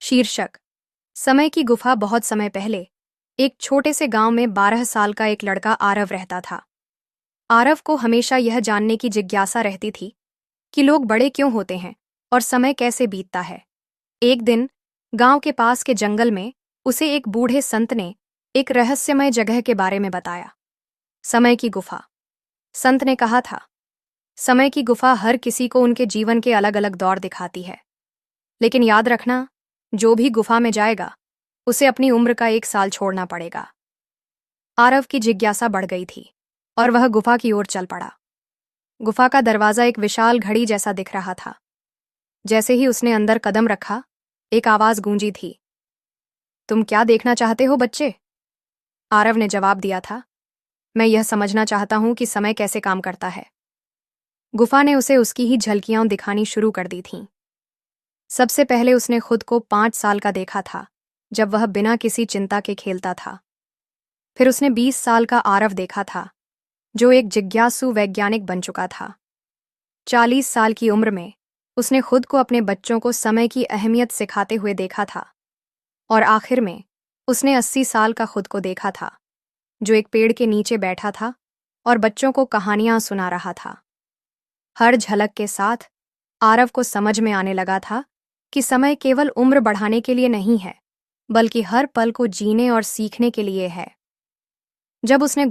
शीर्षक: समय की गुफा। बहुत समय पहले एक छोटे से गांव में 12 साल का एक लड़का आरव रहता था। आरव को हमेशा यह जानने की जिज्ञासा रहती थी कि लोग बड़े क्यों होते हैं और समय कैसे बीतता है। एक दिन गांव के पास के जंगल में उसे एक बूढ़े संत ने एक रहस्यमय जगह के बारे में बताया। समय की गुफा। संत ने कहा था, समय की गुफा हर किसी को उनके जीवन के अलग अलग दौर दिखाती है, लेकिन याद रखना, जो भी गुफा में जाएगा उसे अपनी उम्र का 1 साल छोड़ना पड़ेगा। आरव की जिज्ञासा बढ़ गई थी और वह गुफा की ओर चल पड़ा। गुफा का दरवाजा एक विशाल घड़ी जैसा दिख रहा था। जैसे ही उसने अंदर कदम रखा, एक आवाज गूंजी थी, तुम क्या देखना चाहते हो बच्चे? आरव ने जवाब दिया था, मैं यह समझना चाहता हूं कि समय कैसे काम करता है। गुफा ने उसे उसकी ही झलकियां दिखानी शुरू कर दी थीं। सबसे पहले उसने खुद को 5 साल का देखा था, जब वह बिना किसी चिंता के खेलता था। फिर उसने 20 साल का आरव देखा था, जो एक जिज्ञासु वैज्ञानिक बन चुका था। 40 साल की उम्र में उसने खुद को अपने बच्चों को समय की अहमियत सिखाते हुए देखा था। और आखिर में उसने 80 साल का खुद को देखा था, जो एक पेड़ के नीचे बैठा था और बच्चों को कहानियां सुना रहा था। हर झलक के साथ आरव को समझ में आने लगा था कि समय केवल उम्र बढ़ाने के लिए नहीं है, बल्कि हर पल को जीने और सीखने के लिए है। जब उसने